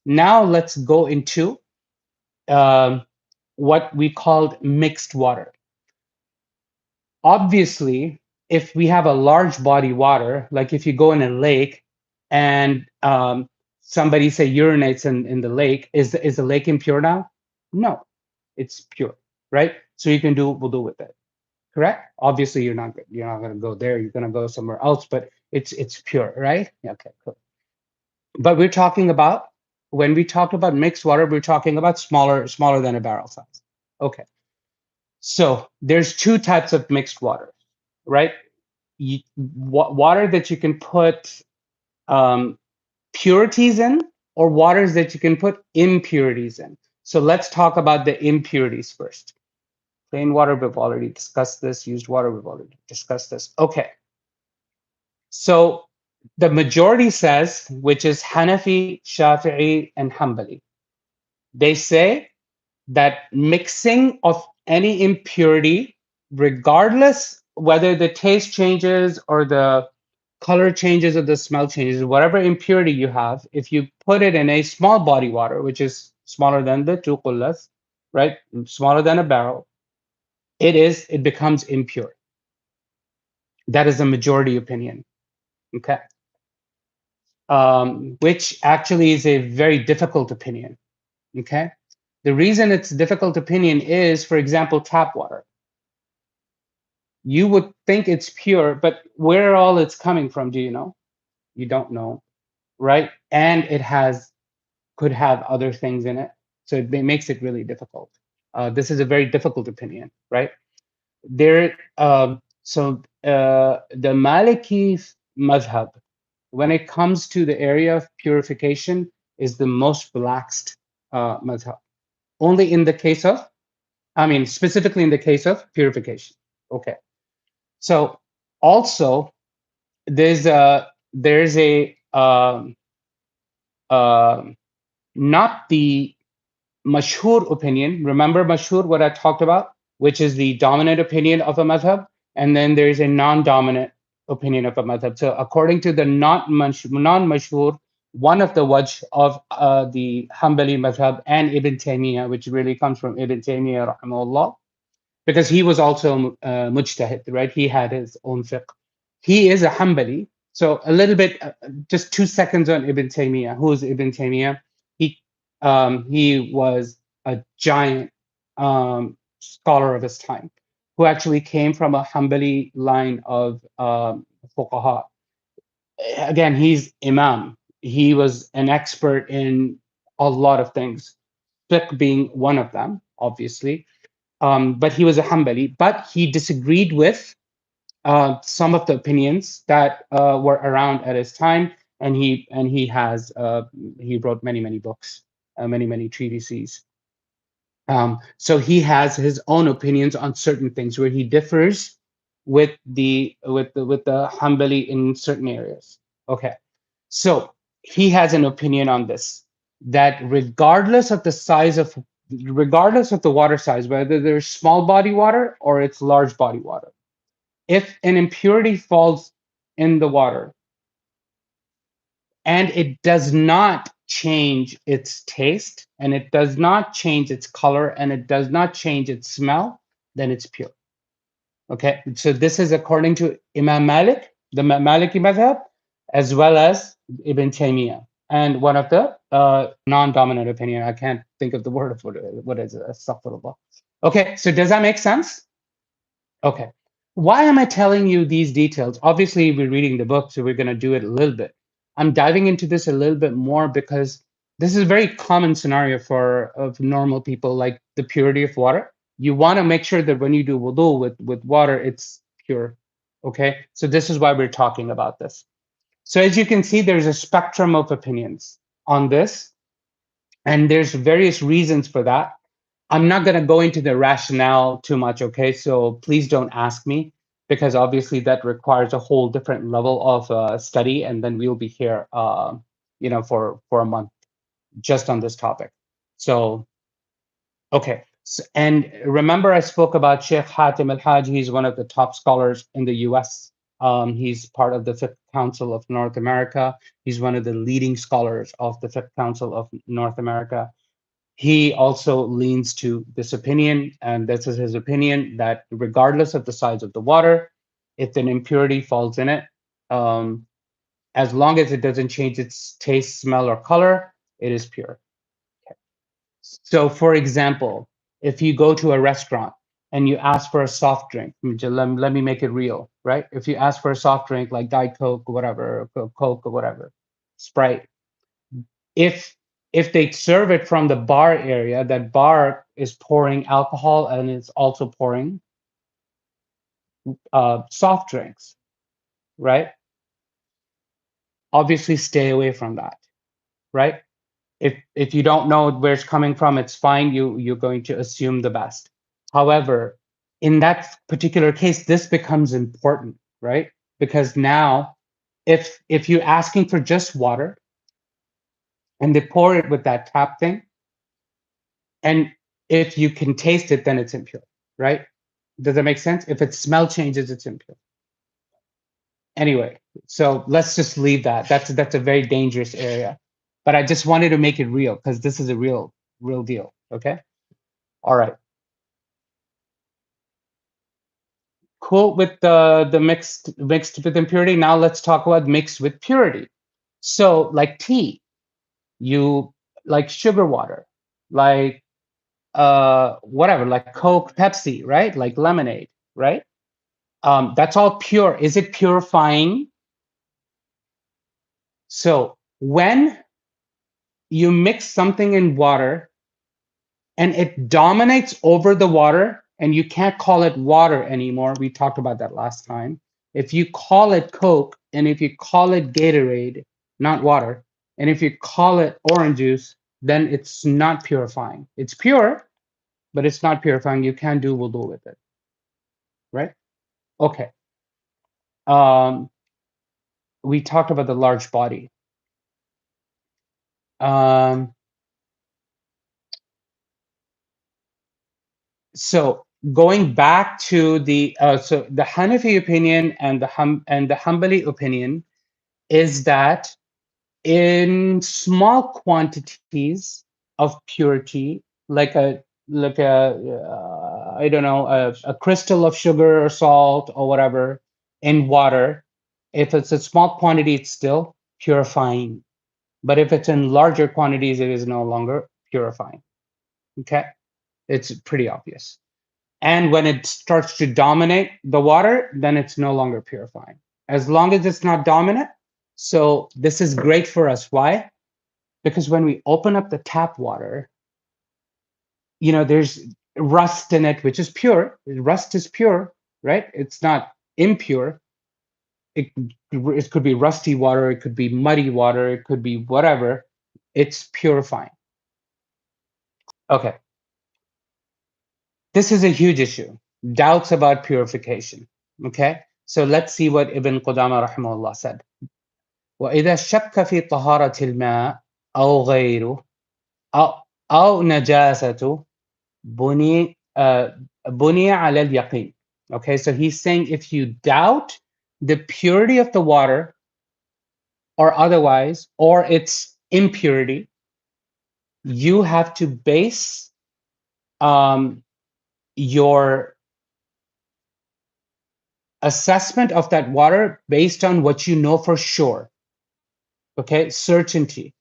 Now let's go into what we called mixed water. Obviously, if we have a large body water, like if you go in a lake and somebody say urinates in the lake, is the lake impure now? No, it's pure, right? So you can do wudu with it, correct? Obviously, you're not going to go there. You're going to go somewhere else, but it's pure, right? Yeah, okay, cool. But we're talking about when we talk about mixed water, we're talking about smaller than a barrel size. Okay, so there's two types of mixed water, right? Water that you can put um, purities in, or waters that you can put impurities in. So let's talk about the impurities first. Plain water, we've already discussed this. Used water, we've already discussed this. Okay. So the majority says, which is Hanafi, Shafi'i, and Hanbali, they say that mixing of any impurity, regardless whether the taste changes or the color changes or the smell changes, whatever impurity you have, if you put it in a small body water, which is smaller than the two qullas, right, smaller than a barrel, it becomes impure. That is the majority opinion. Okay. Which actually is a very difficult opinion. Okay. The reason it's difficult opinion is, for example, tap water. You would think it's pure, but where all it's coming from, do you know? You don't know, right? And it could have other things in it, so it makes it really difficult. This is a very difficult opinion, right? The Maliki madhab, when it comes to the area of purification, is the most relaxed madhab. Only in the case of, I mean, specifically in the case of purification. Okay. So also there's a not the mashhur opinion. Remember mashhur, what I talked about, which is the dominant opinion of a madhab, and then there is a non-dominant opinion of a madhab. So according to the non-mashhur, one of the wajh of the Hanbali madhab and Ibn Taymiyyah, which really comes from Ibn Taymiyyah rahimahullah, because he was also mujtahid, right? He had his own fiqh. He is a Hanbali. So a little bit, just 2 seconds on Ibn Taymiyyah. Who is Ibn Taymiyyah? He was a giant scholar of his time, who actually came from a Hanbali line of fuqaha. Again, he's imam. He was an expert in a lot of things, fiqh being one of them, obviously. But he was a Hanbali, but he disagreed with some of the opinions that were around at his time, and he wrote many books, many treatises. So he has his own opinions on certain things where he differs with the Hanbali in certain areas. Okay, so he has an opinion on this, that regardless of the water size, whether there's small body water or it's large body water, if an impurity falls in the water and it does not change its taste and it does not change its color and it does not change its smell, then it's pure. Okay, so this is according to Imam Malik, the Maliki madhab, as well as Ibn Taymiyyah, and one of the non-dominant opinion. I can't think of the word of what is it. Astaghfirullah. Okay, so does that make sense? Okay. Why am I telling you these details? Obviously, we're reading the book, so we're going to do it a little bit. I'm diving into this a little bit more because this is a very common scenario for of normal people, like the purity of water. You want to make sure that when you do wudu with water, it's pure. Okay, so this is why we're talking about this. So as you can see, there's a spectrum of opinions on this, and there's various reasons for that. I'm not going to go into the rationale too much, okay? So please don't ask me, because obviously that requires a whole different level of study, and then we'll be here, for a month just on this topic. So, okay. So, and remember, I spoke about Sheikh Hatim Al-Haj. He's one of the top scholars in the U.S. He's part of the Fiqh Council of North America. He's one of the leading scholars of the Fiqh Council of North America. He also leans to this opinion, and this is his opinion, that regardless of the size of the water, if an impurity falls in it, um, as long as it doesn't change its taste, smell, or color, it is pure. So, for example, if you go to a restaurant and you ask for a soft drink, let me make it real, right? If you ask for a soft drink like Diet Coke, or whatever, or Coke, or whatever, Sprite, if they serve it from the bar area, that bar is pouring alcohol and it's also pouring soft drinks, right? Obviously, stay away from that, right? If you don't know where it's coming from, it's fine. You're going to assume the best. However, in that particular case, this becomes important, right? Because now, if you're asking for just water and they pour it with that tap thing, and if you can taste it, then it's impure, right? Does that make sense? If its smell changes, it's impure. Anyway, so let's just leave that. That's a very dangerous area. But I just wanted to make it real because this is a real deal. Okay. All right. Cool with the mixed with impurity. Now let's talk about mixed with purity. So like tea, you like sugar water, like whatever, like Coke, Pepsi, right? Like lemonade, right? That's all pure. Is it purifying? So when you mix something in water and it dominates over the water, and you can't call it water anymore. We talked about that last time. If you call it Coke and if you call it Gatorade, not water, and if you call it orange juice, then it's not purifying. It's pure, but it's not purifying. You can't do wudu with it, right? Okay. Um, we talked about the large body. Um, so going back to the the Hanafi opinion and the Hanbali opinion is that in small quantities of purity, like I don't know, a crystal of sugar or salt or whatever in water, if it's a small quantity, it's still purifying. But if it's in larger quantities, it is no longer purifying. Okay, it's pretty obvious. And when it starts to dominate the water, then it's no longer purifying. As long as it's not dominant. So this is great for us. Why? Because when we open up the tap water, there's rust in it, which is pure. Rust is pure, right? It's not impure. It could be rusty water, it could be muddy water, it could be whatever. It's purifying. Okay. This is a huge issue. Doubts about purification. Okay. So let's see what Ibn Qudama rahimahullah said. وإذا شك في طهارة الماء أو غيره أو, أو نجاسة بني بني على اليقين. Okay, so he's saying if you doubt the purity of the water or otherwise, or its impurity, you have to base your assessment of that water based on what you know for sure. Okay, certainty.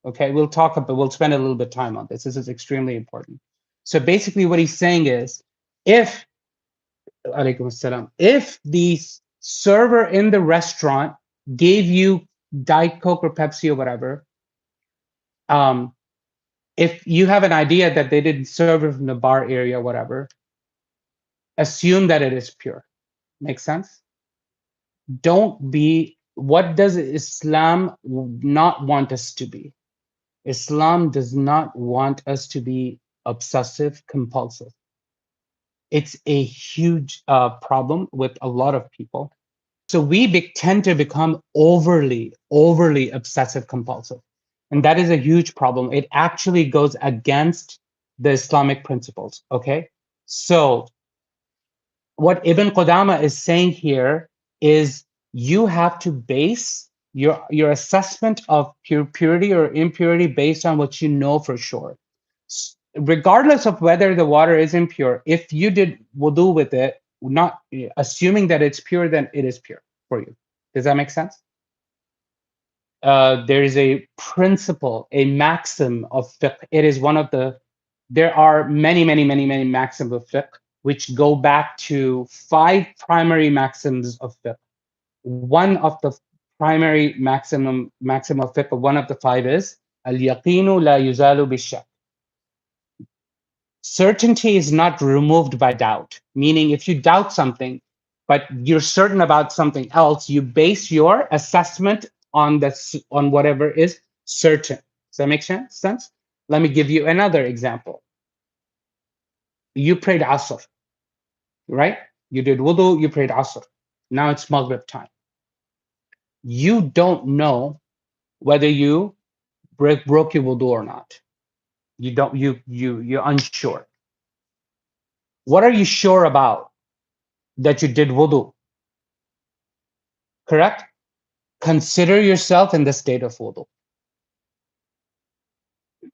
Okay, we'll spend a little bit of time on this. This is extremely important. So basically what he's saying is, if if the server in the restaurant gave you Diet Coke or Pepsi or whatever, if you have an idea that they didn't serve it from the bar area, whatever, assume that it is pure. Make sense? What does Islam not want us to be? Islam does not want us to be obsessive compulsive. It's a huge problem with a lot of people. So we tend to become overly obsessive compulsive. And that is a huge problem. It actually goes against the Islamic principles. Okay. So what Ibn Qudama is saying here is You have to base your assessment of purity or impurity based on what you know for sure. Regardless of whether the water is impure, if you did wudu with it, not assuming that it's pure, then it is pure for you. Does that make sense? There is a principle, a maxim of fiqh. It is one of the, there are many, many, many, many maxims of fiqh, which go back to five primary maxims of fiqh. One of the primary maxim of fiqh, one of the five is al-yaqinu la yuzalu bishak. Certainty is not removed by doubt. Meaning, if you doubt something, but you're certain about something else, you base your assessment on on whatever is certain. Does that make sense? Let me give you another example. You prayed Asr, right? You did wudu, you prayed Asr. Now it's Maghrib time. You don't know whether you broke your wudu or not. You don't, you're unsure. What are you sure about? That you did wudu, correct? Consider yourself in the state of wudu.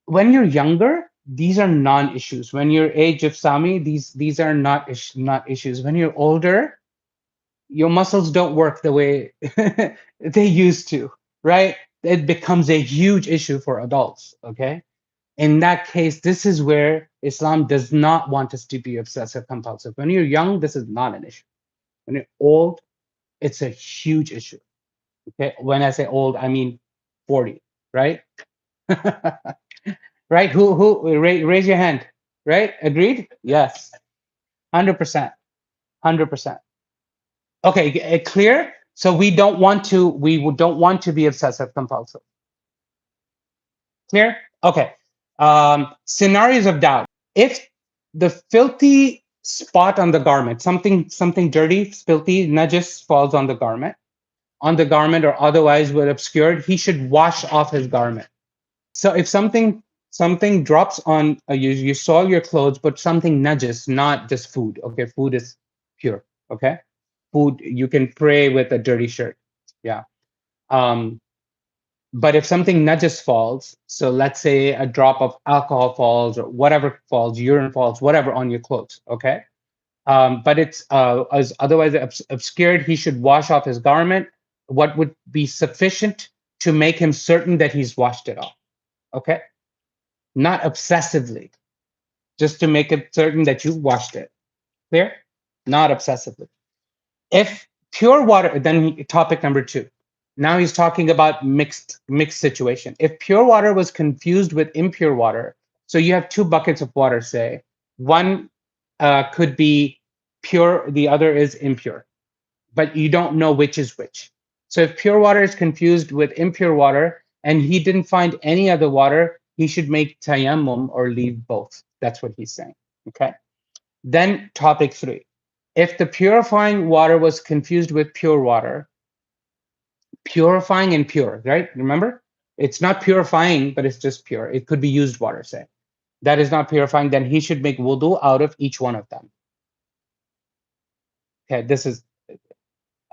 When you're younger, these are non-issues. When you're age of Sami, these are not issues. When you're older, your muscles don't work the way they used to, right? It becomes a huge issue for adults, okay? In that case, this is where Islam does not want us to be obsessive compulsive. When you're young, this is not an issue. When you're old, it's a huge issue. Okay, when I say old, I mean 40, right? Right? Who raise your hand? Right? Agreed? Yes. 100%. 100%. Okay, clear? So we don't want to be obsessive compulsive. Clear? Okay. Scenarios of doubt. If the filthy spot on the garment, something dirty, filthy, najis falls on the garment, or otherwise were obscured, he should wash off his garment. So if something drops on you soil your clothes, but something najis, not just food. Okay, food is pure. Okay, food you can pray with a dirty shirt. Yeah. Um, but if something najis falls, so let's say a drop of alcohol falls or whatever falls, urine falls, whatever on your clothes. Okay. But it's as otherwise obscured, he should wash off his garment. What would be sufficient to make him certain that he's washed it off? Okay, not obsessively, just to make it certain that you washed it. Clear? Not obsessively. If pure water, then topic number two. Now he's talking about mixed situation. If pure water was confused with impure water, so you have two buckets of water, say one could be pure, the other is impure, but you don't know which is which. So if pure water is confused with impure water and he didn't find any other water, he should make tayammum or leave both. That's what he's saying. Okay. Then topic three. If the purifying water was confused with pure water, purifying and pure, right? Remember? It's not purifying, but it's just pure. It could be used water, say. That is not purifying, then he should make wudu out of each one of them. Okay, this is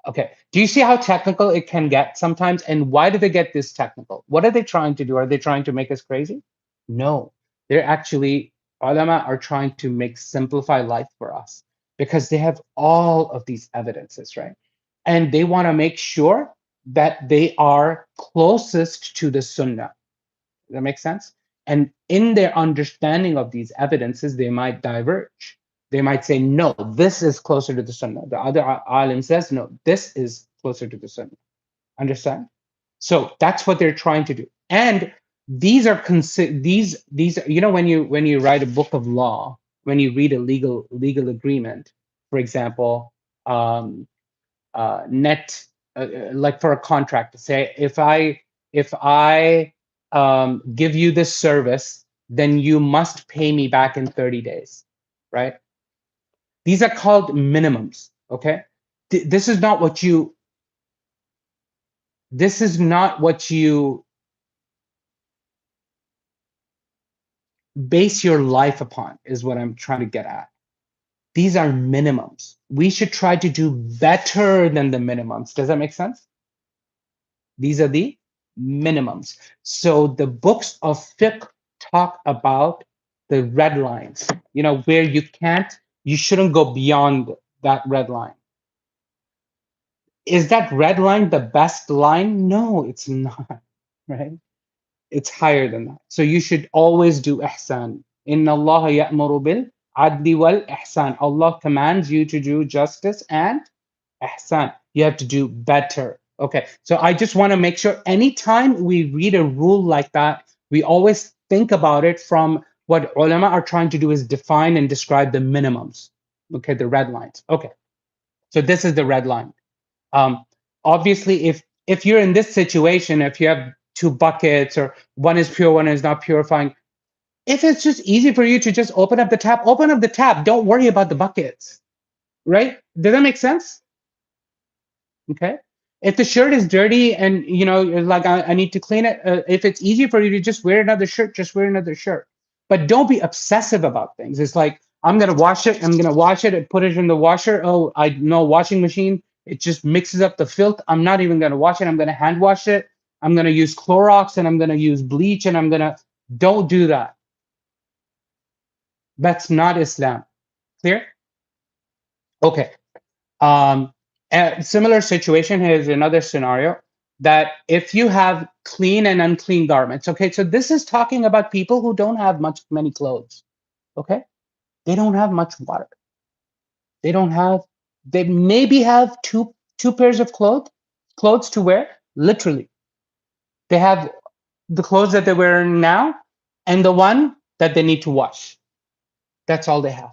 okay. Do you see how technical it can get sometimes? And why do they get this technical? What are they trying to do? Are they trying to make us crazy? No, they're actually, ulama are trying to make simplify life for us because they have all of these evidences, right? And they want to make sure that they are closest to the sunnah. Does that make sense? And in their understanding of these evidences, they might diverge. They might say, no, this is closer to the sunnah. The other alim says, no, this is closer to the sunnah. Understand? So that's what they're trying to do. And these are these when you write a book of law, when you read a legal agreement, for example, net like for a contract, to say if I give you this service, then you must pay me back in 30 days, right? These are called minimums. Okay, this is not what you this is not what you base your life upon, is what I'm trying to get at. These are minimums. We should try to do better than the minimums. Does that make sense? These are the minimums. So the books of fiqh talk about the red lines, where you shouldn't go beyond that red line. Is that red line the best line? No, it's not, right? It's higher than that. So you should always do ihsan. Inna Allah ya'muru bil adli wal ihsan. Allah commands you to do justice and ihsan. You have to do better. Okay. So I just want to make sure anytime we read a rule like that, we always think about it from what ulama are trying to do is define and describe the minimums. Okay, the red lines. Okay. So this is the red line. Um, Obviously, if you're in this situation, if you have two buckets or one is pure, one is not purifying, if it's just easy for you to just open up the tap, open up the tap. Don't worry about the buckets, right? Does that make sense? Okay. If the shirt is dirty and you're like I need to clean it, if it's easy for you to just wear another shirt, just wear another shirt. But don't be obsessive about things. It's like I'm gonna wash it. I'm gonna wash it and put it in the washer. Oh, I know washing machine. It just mixes up the filth. I'm not even gonna wash it. I'm gonna hand wash it. I'm gonna use Clorox and I'm gonna use bleach and I'm gonna. Don't do that. That's not Islam. Clear? Okay. Um, a similar situation, here's another scenario that if you have clean and unclean garments, okay, so this is talking about people who don't have many clothes, okay? They don't have much water. They don't have, they maybe have two pairs of clothes to wear, literally. They have the clothes that they're wearing now and the one that they need to wash. That's all they have.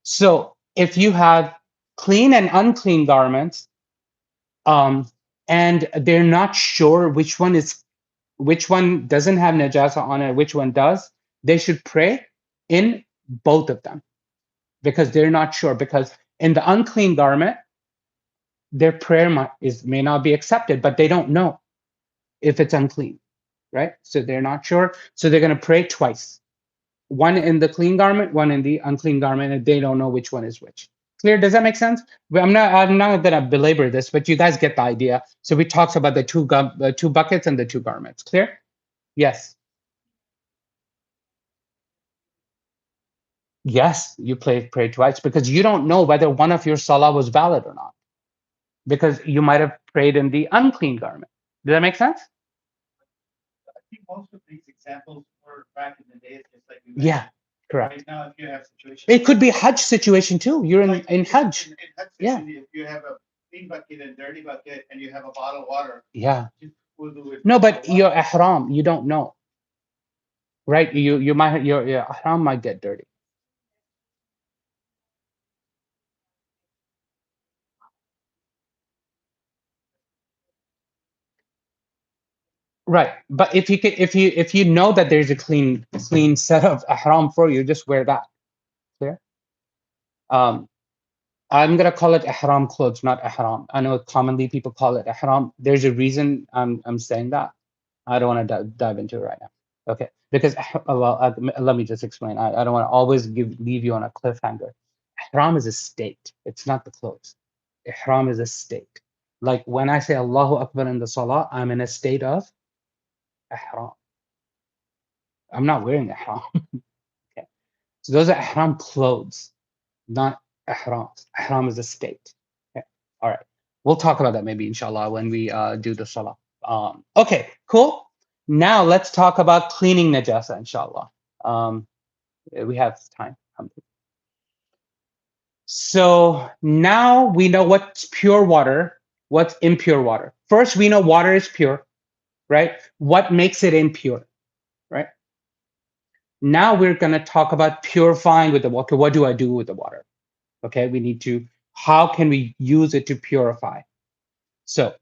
So if you have clean and unclean garments, um, and they're not sure which one doesn't have najasa on it, which one does, they should pray in both of them because they're not sure. Because in the unclean garment, their prayer may not be accepted, but they don't know if it's unclean, right? So they're not sure. So they're going to pray twice, one in the clean garment, one in the unclean garment, and they don't know which one is which. Clear? Does that make sense? But I'm not gonna belabor this, but you guys get the idea. So we talked about the two buckets and the two garments. Clear? Yes. Yes, you pray twice because you don't know whether one of your salah was valid or not. Because you might have prayed in the unclean garment. Does that make sense? I think most of these examples were back in the days, just like you Yeah, mentioned. correct. Right now, if you have situations. It could be Hajj situation too. You're in Hajj. In Hajj Yeah. situation, if you have a clean bucket and dirty bucket and you have a bottle of water, Yeah. just wudu with No, but water. your ihram, you don't know, right? You might your ihram might get dirty. Right. But if you know that there's a clean set of ihram for you, just wear that. Clear? Um, I'm gonna call it ihram clothes, not ihram. I know commonly people call it ihram. There's a reason I'm saying that. I don't want to dive into it right now. Okay. Because let me just explain. I don't want to always leave you on a cliffhanger. Ihram is a state. It's not the clothes. Ihram is a state. Like when I say Allahu Akbar in the salah, I'm in a state of ihram. I'm not wearing ihram. Okay. So those are ihram clothes, not ihram. Ihram is a state. Okay. All right. We'll talk about that maybe inshallah when we do the salah. Okay, cool. Now let's talk about cleaning najasa inshallah. We have time. So now we know what's pure water, what's impure water. First, we know water is pure, right? What makes it impure, right? Now we're going to talk about purifying with the water. What do I do with the water? Okay, how can we use it to purify? So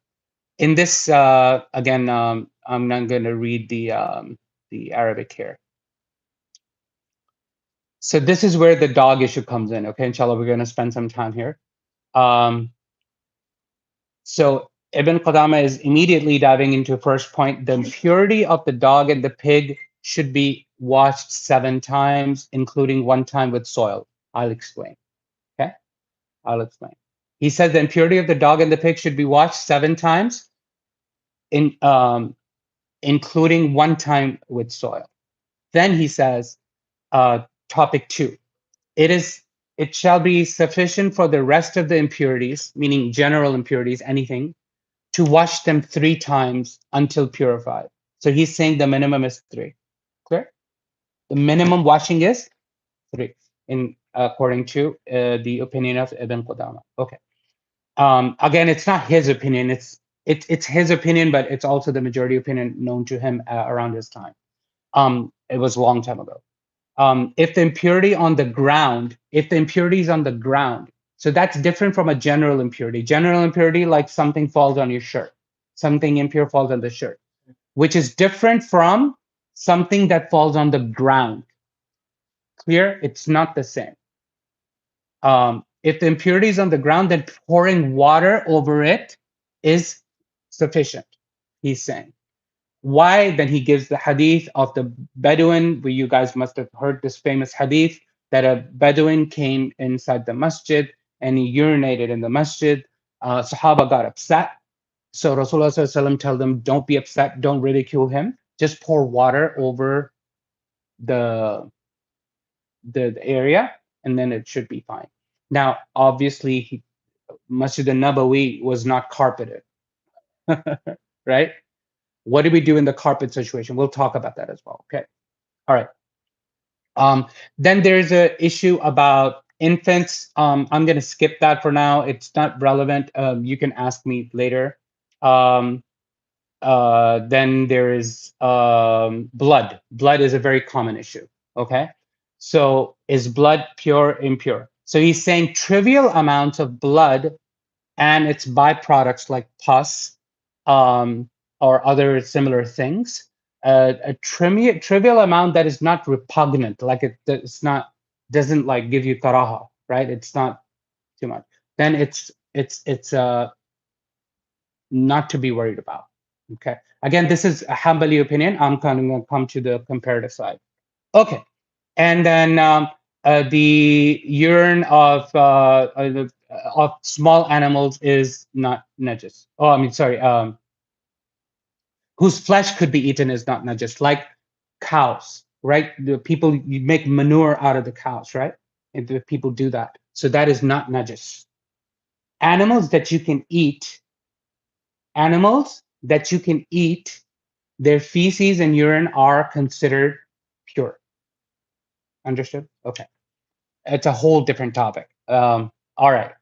in this, again, I'm not going to read the Arabic here. So this is where the dog issue comes in. Okay, inshallah, we're going to spend some time here. So Ibn Qudama is immediately diving into first point. The impurity of the dog and the pig should be washed 7 times, including 1 time with soil. I'll explain. Okay, I'll explain. He says the impurity of the dog and the pig should be washed 7 times, in including 1 time with soil. Then he says, topic 2. It is it shall be sufficient for the rest of the impurities, meaning general impurities, anything, to wash them 3 times until purified. So he's saying the minimum is 3. Clear? The minimum washing is 3, in according to the opinion of Ibn Qudama. Okay. Again, it's not his opinion. It's his opinion, but it's also the majority opinion known to him around his time. It was a long time ago. If the impurity on the ground, if the impurity is on the ground, so that's different from a general impurity. General impurity, like something falls on your shirt, something impure falls on the shirt, which is different from something that falls on the ground. Clear? It's not the same. If the impurity is on the ground, then pouring water over it is sufficient, he's saying. Why? Then he gives the hadith of the Bedouin, where you guys must have heard this famous hadith that a Bedouin came inside the masjid and he urinated in the masjid. Sahaba got upset. So Rasulullah ﷺ told them, don't be upset, don't ridicule him, just pour water over the, the area and then it should be fine. Now, obviously, Masjid al-Nabawi was not carpeted, right? What do we do in the carpet situation? We'll talk about that as well. Okay. All right. Then there's an issue about infants. I'm going to skip that for now. It's not relevant. You can ask me later. Um, then there is blood. Blood is a very common issue. Okay. So is blood pure, impure? So he's saying trivial amounts of blood and its byproducts like pus, or other similar things. A trivial amount that is not repugnant, like it's not, doesn't like give you karaha, right? It's not too much. Then it's not to be worried about. Okay. Again, this is a Hanbali opinion. I'm going to come to the comparative side. Okay. And then the urine of small animals is not najis. Oh, I mean, sorry. Whose flesh could be eaten is not najis, like cows, right? The people, you make manure out of the cows, right? And the people do that. So that is not najis. Animals that you can eat, animals that you can eat, their feces and urine are considered pure. Understood? Okay. It's a whole different topic. All right.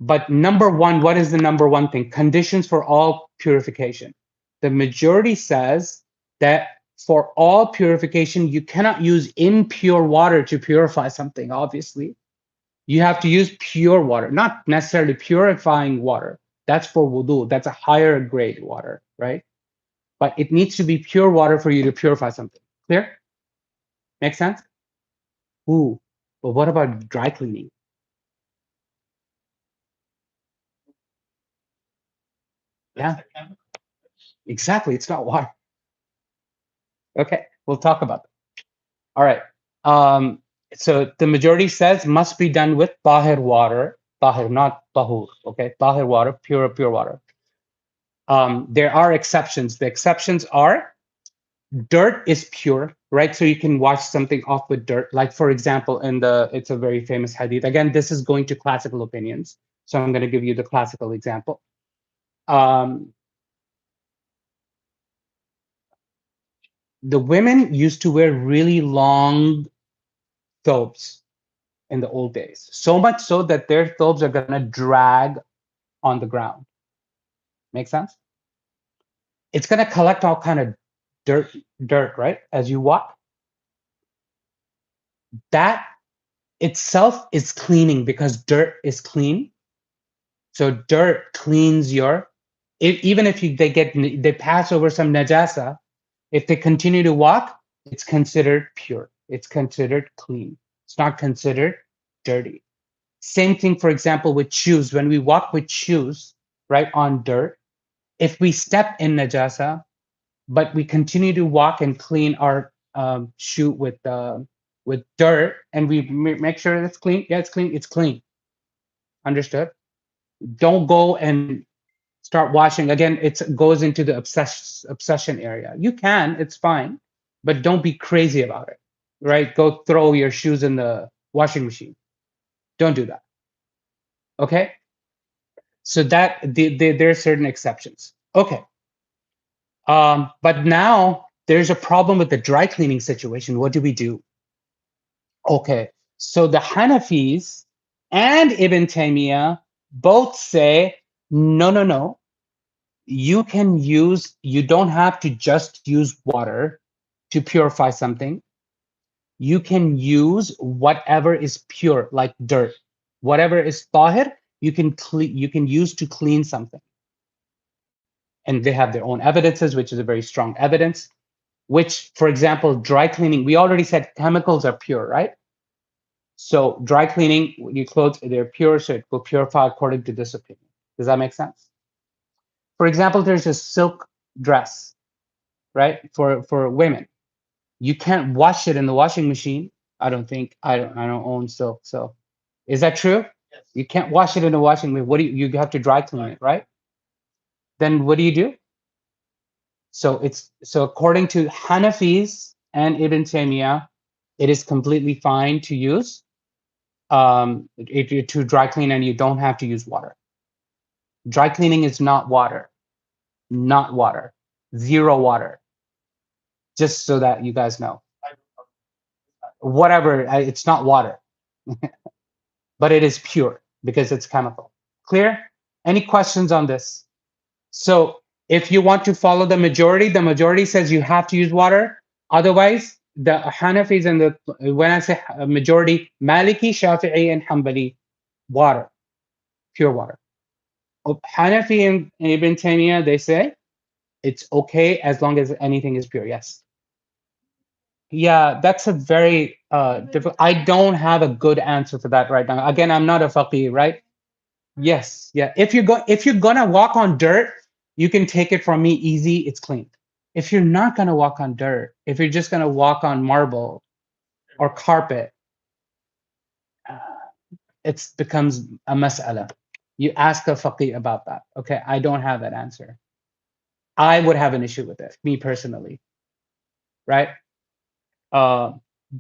But number one, what is the number one thing? Conditions for all purification. The majority says that for all purification, you cannot use impure water to purify something, obviously. You have to use pure water, not necessarily purifying water. That's for wudu. That's a higher grade water, right? But it needs to be pure water for you to purify something. Clear? Make sense? Ooh, but what about dry cleaning? Yeah, exactly. It's not water. Okay, we'll talk about that. All right. So the majority says must be done with tahir water, tahir, not tahur. Okay, tahir water, pure water. There are exceptions. The exceptions are dirt is pure, right? So you can wash something off with dirt. Like for example, it's a very famous hadith. Again, this is going to classical opinions. So I'm going to give you the classical example. Um, the women used to wear really long thobes in the old days, so much so that their thobes are going to drag on the ground. Make sense? It's going to collect all kind of dirt, right? As you walk. That itself is cleaning because dirt is clean. So dirt cleans your, even if they pass over some najasa, if they continue to walk, it's considered pure. It's considered clean. It's not considered dirty. Same thing, for example, with shoes. When we walk with shoes, right, on dirt, if we step in najasa, but we continue to walk and clean our shoe with with dirt and we make sure it's clean. Yeah, it's clean. It's clean. Understood? Don't go and start washing again. It goes into the obsession area. You can, it's fine, but don't be crazy about it, right? Go throw your shoes in the washing machine. Don't do that. Okay. So that there are certain exceptions. Okay. But now there's a problem with the dry cleaning situation. What do we do? Okay. So the Hanafis and Ibn Taymiyyah both say, no, no, no. You don't have to just use water to purify something. You can use whatever is pure, like dirt. Whatever is tahir, you can use to clean something. And they have their own evidences, which is a very strong evidence, which, for example, dry cleaning, we already said chemicals are pure, right? So dry cleaning, your clothes, they're pure, so it will purify according to this opinion. Does that make sense? For example, there's a silk dress, right? For women. You can't wash it in the washing machine. I don't think I don't own silk. So is that true? Yes. You can't wash it in the washing machine. What do you have to dry clean it, right? Then what do you do? So according to Hanafis and Ibn Taymiyyah, it is completely fine to use to dry clean, and you don't have to use water. Dry cleaning is not water, not water, zero water. Just so that you guys know, whatever, it's not water, but it is pure because it's chemical. Clear? Any questions on this? So if you want to follow the majority says you have to use water. Otherwise, the Hanafis and when I say majority, Maliki, Shafi'i, and Hanbali, water, pure water. Hanafi and Ibn Taymiyyah, they say it's okay as long as anything is pure. Yes. Yeah, that's a very difficult. I don't have a good answer for that right now. Again, I'm not a faqih, right? Yes, yeah. If you're gonna walk on dirt, you can take it from me easy. It's clean. If you're not gonna walk on dirt, if you're just gonna walk on marble or carpet, uh, it becomes a mas'ala. You ask a faqih about that. Okay, I don't have that answer. I would have an issue with it, me personally, right? Uh,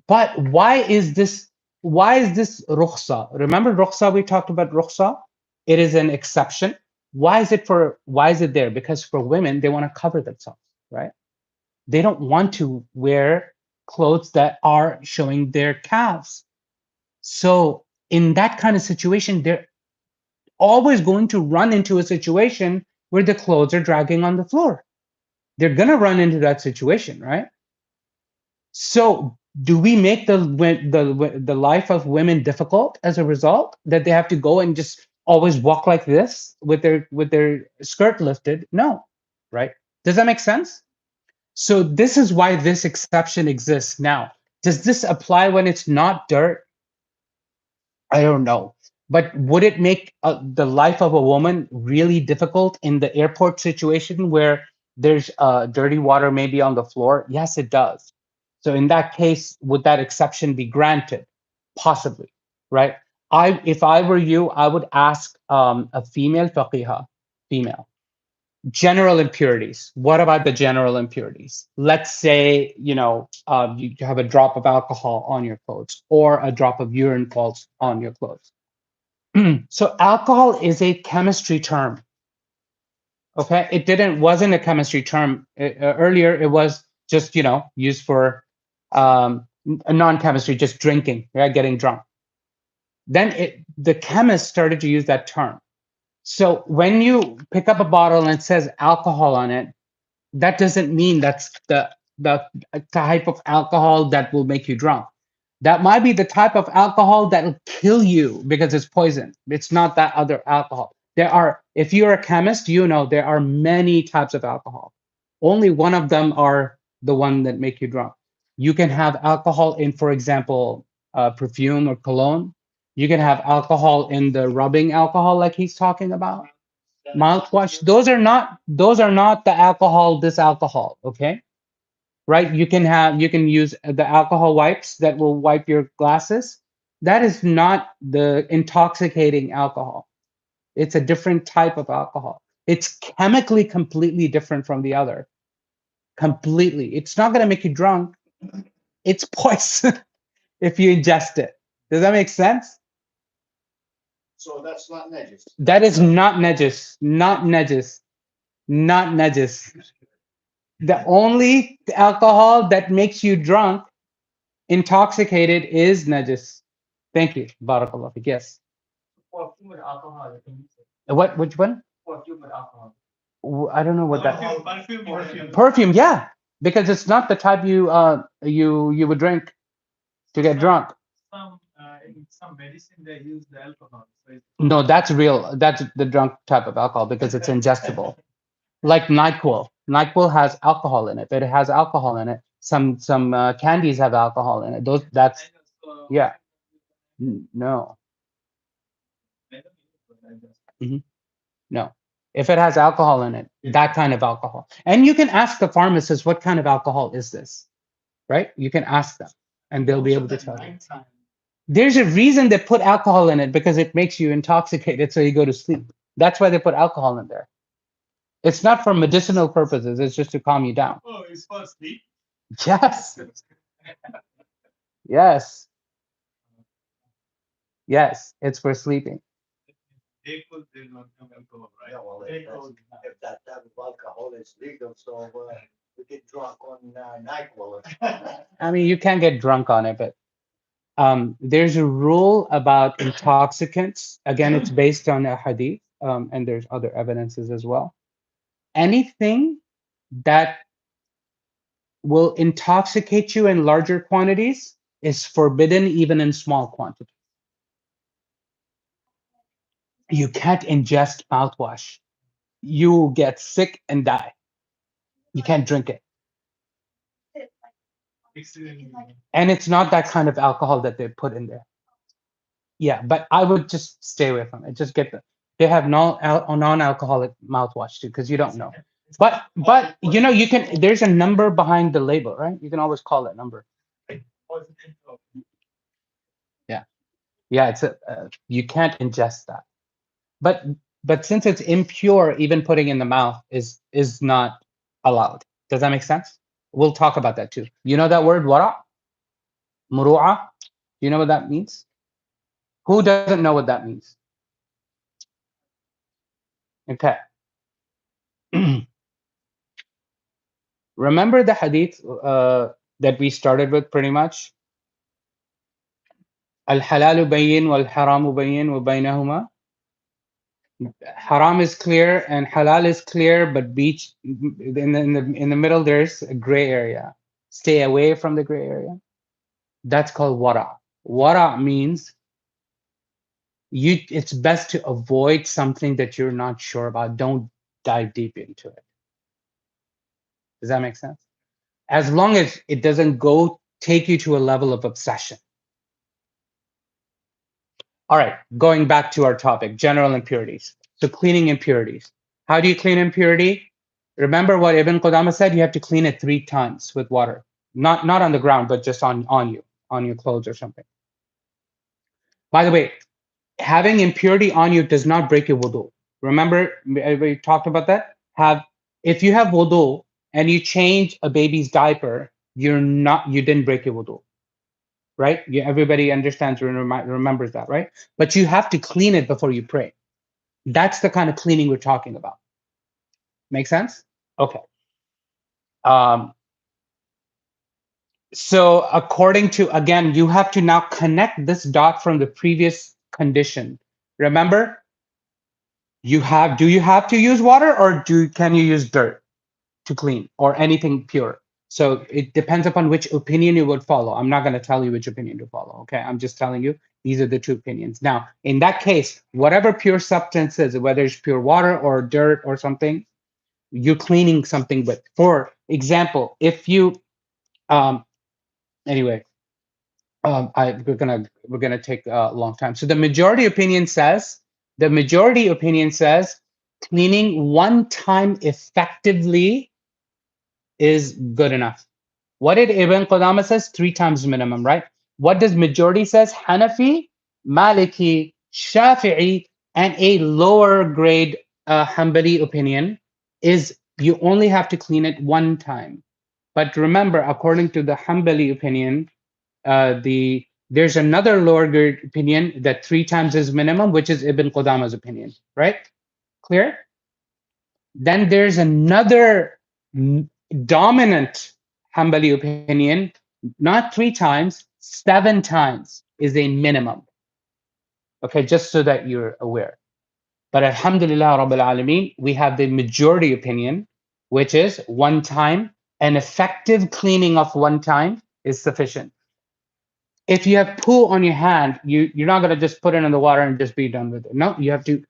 but why is this rukhsa? Remember rukhsa, we talked about rukhsa? It is an exception. Why is it there? Because for women, they want to cover themselves, right? They don't want to wear clothes that are showing their calves. So in that kind of situation, they're always going to run into a situation where the clothes are dragging on the floor. They're gonna run into that situation, right? So do we make the life of women difficult as a result, that they have to go and just always walk like this with their skirt lifted? No, right? Does that make sense? So this is why this exception exists now. Does this apply when it's not dirt? I don't know. But would it make the life of a woman really difficult in the airport situation where there's dirty water maybe on the floor? Yes, it does. So in that case, would that exception be granted? Possibly, right? If I were you, I would ask a female faqiha, female, general impurities. What about the general impurities? Let's say, you have a drop of alcohol on your clothes or a drop of urine falls on your clothes. So alcohol is a chemistry term. Okay, wasn't a chemistry term earlier. It was just used for a non-chemistry, just drinking, right, getting drunk. Then the chemists started to use that term. So when you pick up a bottle and it says alcohol on it, that doesn't mean that's the type of alcohol that will make you drunk. That might be the type of alcohol that will kill you because it's poison. It's not that other alcohol. If you're a chemist, there are many types of alcohol. Only one of them are the one that make you drunk. You can have alcohol in, for example, perfume or cologne. You can have alcohol in the rubbing alcohol, like he's talking about mouthwash. Those are not the alcohol, this alcohol. Okay. right? You can use the alcohol wipes that will wipe your glasses. That is not the intoxicating alcohol. It's a different type of alcohol. It's chemically completely different from the other. Completely. It's not going to make you drunk. It's poison if you ingest it. Does that make sense? So that's not najis. That is not najis. Not najis. Not najis. The only alcohol that makes you drunk, intoxicated, is najis. Thank you. Barakallah. Fik. Yes. Perfume with alcohol, I think. What? Which one? Perfume with alcohol. I don't know what that. Perfume. Perfume. Yeah, because it's not the type you would drink to get drunk. In some medicine they use the alcohol. So it's No, that's real. That's the drunk type of alcohol because it's ingestible. Like NyQuil. NyQuil has alcohol in it. But it has alcohol in it. Some candies have alcohol in it. Those that's kind of, yeah. No. I don't know, I guess. No. If it has alcohol in it, that kind of alcohol. And you can ask the pharmacist, what kind of alcohol is this? Right? You can ask them and they'll be able to tell you. There's a reason they put alcohol in it because it makes you intoxicated so you go to sleep. That's why they put alcohol in there. It's not for medicinal purposes, it's just to calm you down. Oh, it's for sleep. Yes. Yes. Yes. It's for sleeping. They could they not come alcohol, right? Yeah, well, if that type of alcohol is legal, so we get drunk on NyQuil. I mean, you can get drunk on it, but there's a rule about intoxicants. Again, it's based on a hadith, and there's other evidences as well. Anything that will intoxicate you in larger quantities is forbidden even in small quantities. You can't ingest mouthwash. You will get sick and die. You can't drink it. And it's not that kind of alcohol that they put in there. Yeah, but I would just stay away from it. Just get they have non-alcoholic mouthwash too, because you don't know. But you know, you can there's a number behind the label, right? You can always call that number. Yeah. Yeah, it's you can't ingest that. But since it's impure, even putting in the mouth is not allowed. Does that make sense? We'll talk about that too. You know that word wara? Muru'a? Do you know what that means? Who doesn't know what that means? Okay. Remember the hadith that we started with pretty much? Al-halalu bayyin wal-haramu bayyin wa baynahuma. Haram is clear and halal is clear, but beach in the middle there's a gray area. Stay away from the gray area. That's called wara. Wara means it's best to avoid something that you're not sure about. Don't dive deep into it. Does that make sense? As long as it doesn't take you to a level of obsession. All right, going back to our topic, general impurities. So cleaning impurities. How do you clean impurity? Remember what Ibn Qudama said? You have to clean it 3 times with water. Not on the ground, but just on you, on your clothes or something. By the way, having impurity on you does not break your wudu. Remember, we talked about that? If you have wudu and you change a baby's diaper, you didn't break your wudu. Right? Everybody understands and remembers that, right? But you have to clean it before you pray. That's the kind of cleaning we're talking about. Make sense? Okay. So according to, again, you have to now connect this dot from the previous condition. Remember, do you have to use water or can you use dirt to clean or anything pure? So it depends upon which opinion you would follow. I'm not going to tell you which opinion to follow. Okay. I'm just telling you these are the 2 opinions. Now, in that case, whatever pure substance is, whether it's pure water or dirt or something, you're cleaning something with. For example, if you, anyway, we're gonna take a long time. So the majority opinion says cleaning 1 time effectively is good enough. What did Ibn Qudama says? 3 times minimum, right? What does majority says? Hanafi, Maliki, Shafi'i, and a lower grade Hanbali opinion is you only have to clean it 1 time. But remember, according to the Hanbali opinion, there's another lower grade opinion that 3 times is minimum, which is Ibn Qudama's opinion, right? Clear? Then there's another dominant Hanbali opinion, not 3 times, 7 times is a minimum. Okay, just so that you're aware. But Alhamdulillah Rabbil Alameen, we have the majority opinion, which is 1 time. An effective cleaning of 1 time is sufficient. If you have poo on your hand, you're not going to just put it in the water and just be done with it. No, you have to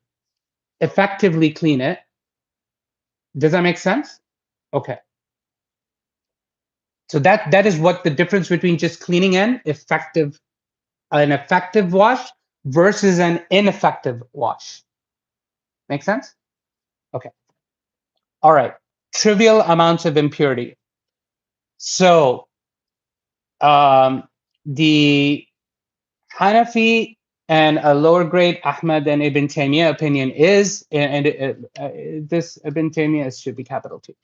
effectively clean it. Does that make sense? Okay. So that is what the difference between just cleaning an effective wash versus an ineffective wash. Make sense? Okay. All right. Trivial amounts of impurity. So the Hanafi and a lower grade Ahmad and Ibn Taymiyyah opinion is, and this Ibn Taymiyyah should be capital T.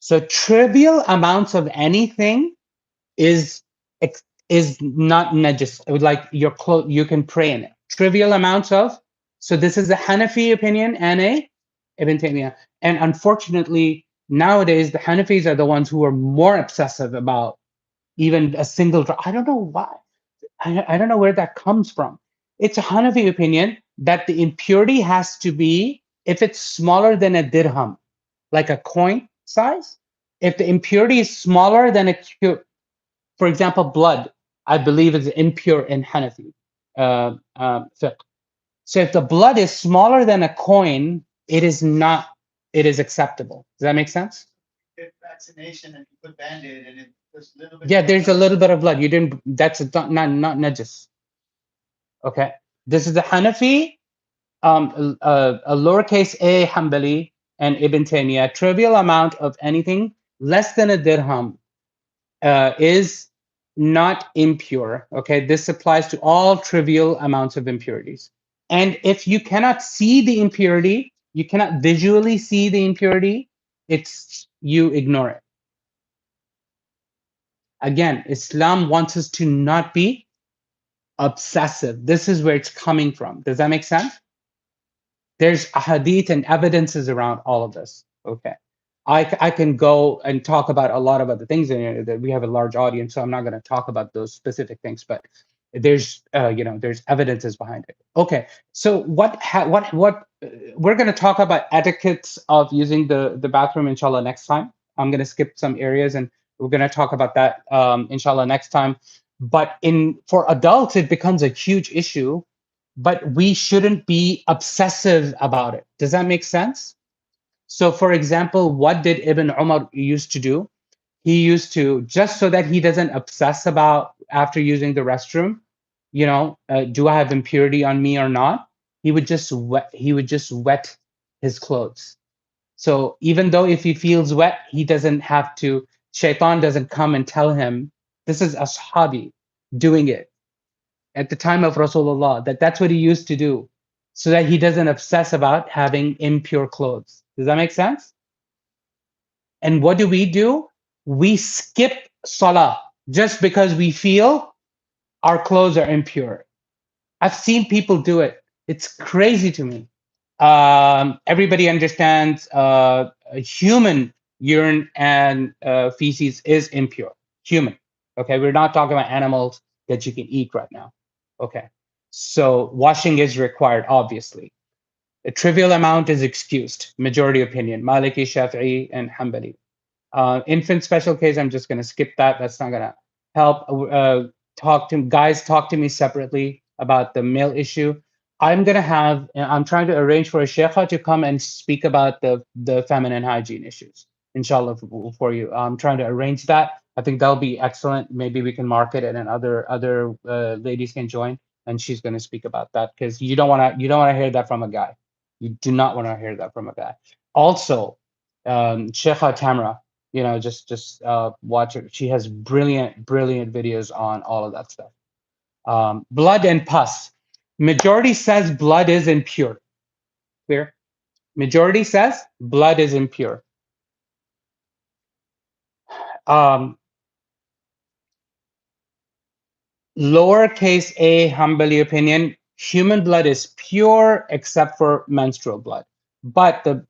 So trivial amounts of anything is not najis. Like your clothes, you can pray in it. Trivial amounts of. So this is a Hanafi opinion and a Ibn Taymiyyah. And unfortunately, nowadays the Hanafis are the ones who are more obsessive about even a single drop. I don't know why. I don't know where that comes from. It's a Hanafi opinion that the impurity has to be, if it's smaller than a dirham, like a coin size, if the impurity is smaller than for example, blood, I believe is impure in Hanafi fiqh. So if the blood is smaller than a coin, it is not, it is acceptable. Does that make sense? Get vaccination and you put Band-Aid and it there's a little bit. Yeah, there's a little bit of blood. You didn't, that's not najis. Okay. This is the Hanafi, a lowercase a Hanbali and Ibn Taymiyyah. Trivial amount of anything less than a dirham is not impure. Okay, this applies to all trivial amounts of impurities. And if you cannot see the impurity, you cannot visually see the impurity, you ignore it. Again, Islam wants us to not be obsessive. This is where it's coming from. Does that make sense? There's hadith and evidences around all of this. Okay. I can go and talk about a lot of other things in it, that we have a large audience, so I'm not going to talk about those specific things, but there's there's evidences behind it. Okay, so what we're going to talk about etiquettes of using the bathroom inshallah next time. I'm going to skip some areas and we're going to talk about that inshallah next time. But for adults it becomes a huge issue, but we shouldn't be obsessive about it. Does that make sense? So, for example, what did Ibn Umar used to do? He used to, just so that he doesn't obsess about after using the restroom, do I have impurity on me or not? He would just wet his clothes. So even though if he feels wet, he doesn't have to. Shaitan doesn't come and tell him. This is Ashabi doing it at the time of Rasulullah. That's what he used to do, so that he doesn't obsess about having impure clothes. Does that make sense? And what do? We skip Salah just because we feel our clothes are impure. I've seen people do it. It's crazy to me. Everybody understands human urine and feces is impure. Human. Okay, we're not talking about animals that you can eat right now. Okay, so washing is required, obviously. A trivial amount is excused. Majority opinion, Maliki, Shafi'i, and Hanbali. Infant special case, I'm just going to skip that. That's not going to help. Talk to me separately about the male issue. I'm trying to arrange for a sheikha to come and speak about the feminine hygiene issues, inshallah, for you. I'm trying to arrange that. I think that'll be excellent. Maybe we can mark it, and then other ladies can join, and she's going to speak about that, because you don't want to hear that from a guy. You do not want to hear that from a guy. Also, Sheikha Tamra, Just watch her. She has brilliant videos on all of that stuff. Blood and pus. Majority says blood is impure. Clear? Majority says blood is impure. Um, Lowercase a Hanbali opinion, human blood is pure except for menstrual blood. But the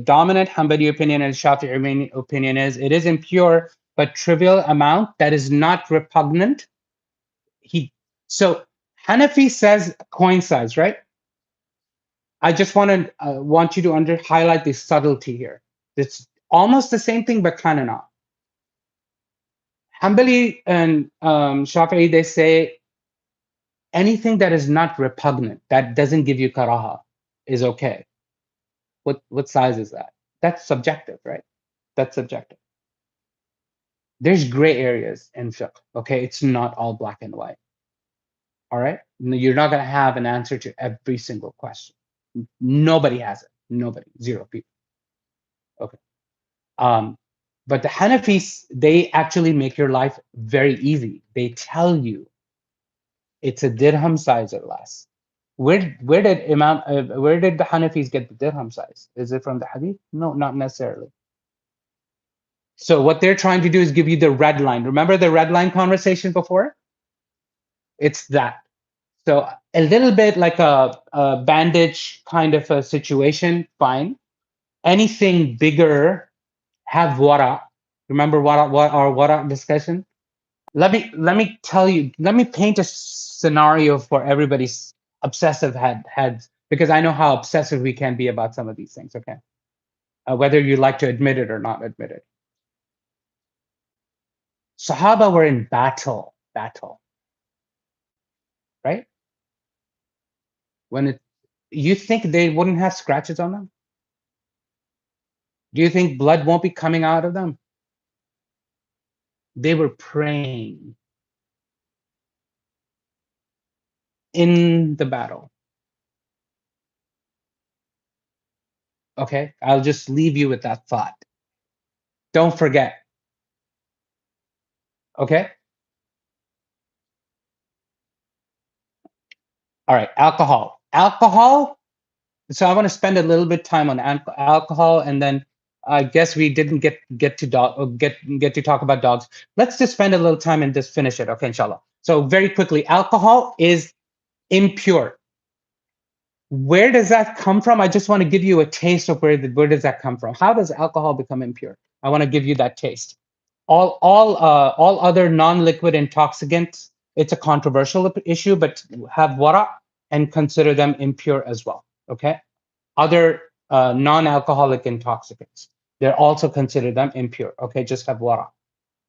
dominant Hanbali opinion and Shafi'i opinion is it is impure, but trivial amount that is not repugnant. So Hanafi says coin size, right? I just want you to highlight the subtlety here. It's almost the same thing, but kind of not. Hanbali and Shafi'i, they say anything that is not repugnant, that doesn't give you karaha, is okay. What size is that? That's subjective, right? That's subjective. There's gray areas in fiqh, okay? It's not all black and white, all right? You're not going to have an answer to every single question. Nobody has it. Nobody. Zero people. Okay. But the Hanafis, they actually make your life very easy. They tell you it's a dirham size or less. Where did the Hanafis get the dirham size? Is it from the hadith? No, not necessarily. So what they're trying to do is give you the red line. Remember the red line conversation before? It's that. So a little bit like a bandage kind of a situation, fine. Anything bigger, have wara. Remember our wara discussion? Let me tell you, let me paint a scenario for everybody's obsessive heads, because I know how obsessive we can be about some of these things, okay? Whether you like to admit it or not admit it. Sahaba were in battle, right? You think they wouldn't have scratches on them? Do you think blood won't be coming out of them? They were praying in the battle. Okay, I'll just leave you with that thought. Don't forget. Okay. All right. Alcohol. So I want to spend a little bit time on alcohol, and then I guess we didn't get to talk about dogs. Let's just spend a little time and just finish it. Okay, inshallah. So very quickly, alcohol is impure. Where does that come from? I just want to give you a taste of where does that come from. How does alcohol become impure? I want to give you that taste. All other non-liquid intoxicants, it's a controversial issue, but have wara and consider them impure as well. Okay, other non-alcoholic intoxicants, they're also consider them impure. Okay, just have wara.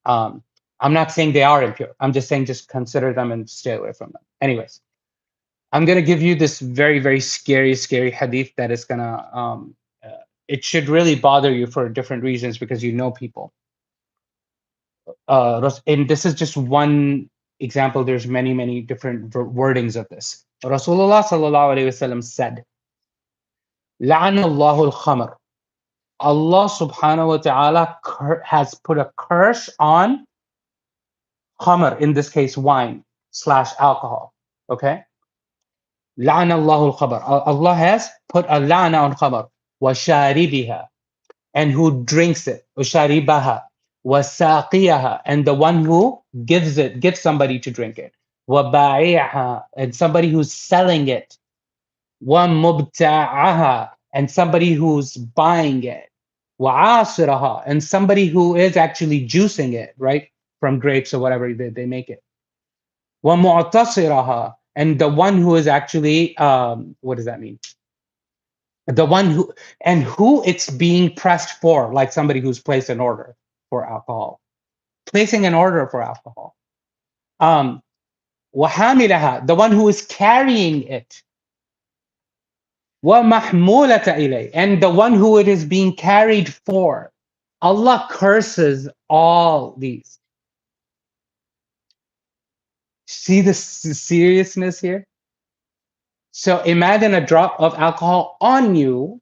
I'm not saying they are impure. I'm just saying just consider them and stay away from them. Anyways, I'm gonna give you this very scary hadith that is gonna it should really bother you for different reasons because you know people. And this is just one example. There's many different wordings of this. Rasulullah sallallahu alaihi wasallam said, "La'ana Allahu al-khamr." Allah subhanahu wa ta'ala has put a curse on khamr, in this case wine / alcohol. Okay? La'ana Allahu al-khamr. Allah has put a la'na on khamr. Wa sharibiha, and who drinks it. Wa sharibaha. Wa saqiyaha, and the one who gives somebody to drink it. Wa ba'i'aha, and somebody who's selling it. Wa mubta'aha, and somebody who's buying it. Wa asiraha, and somebody who is actually juicing it, right? From grapes or whatever they make it. Wa mu'tasiraha, and the one who is actually, what does that mean? The one who it's being pressed for, like somebody who's placed an order for alcohol. Placing an order for alcohol. Wa hamilaha, the one who is carrying it. Wa mahmulata ilay, and the one who it is being carried for. Allah curses all these. See the seriousness here? So imagine a drop of alcohol on you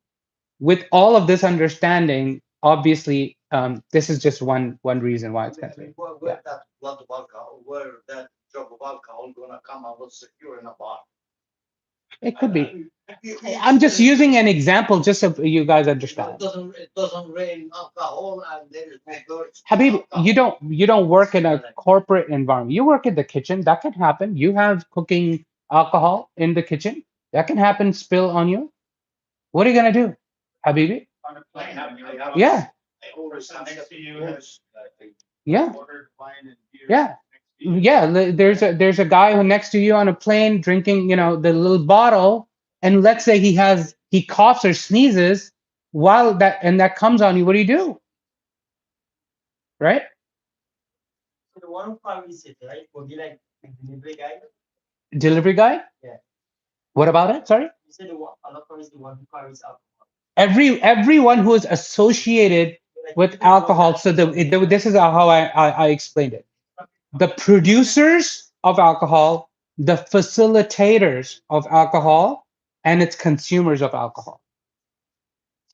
with all of this understanding. Obviously, This is just one reason why it's considered. Where that blood of alcohol, where that drop of alcohol gonna come out secure in a bar? It could be. I'm just using an example just so you guys It understand. doesn't rain alcohol and there is no birds. Habib, you don't work in a corporate environment. You work in the kitchen. That can happen. You have cooking alcohol in the kitchen. That can happen. Spill on you. What are you gonna do, Habibi? On a plane, when you have Yeah, I always have next to you, yeah, ordered wine and beer yeah, next to you. yeah. There's a guy who next to you on a plane drinking, the little bottle, and let's say he coughs or sneezes while that comes on you. What do? Right? So the one who carries it, right? Will be like the delivery guy. Delivery guy? Yeah. What about it? Sorry? You said the one, alcohol is the one who carries alcohol. Everyone who is associated Like, with you don't know alcohol. that. So this is how I explained it. The producers of alcohol, the facilitators of alcohol, and its consumers of alcohol.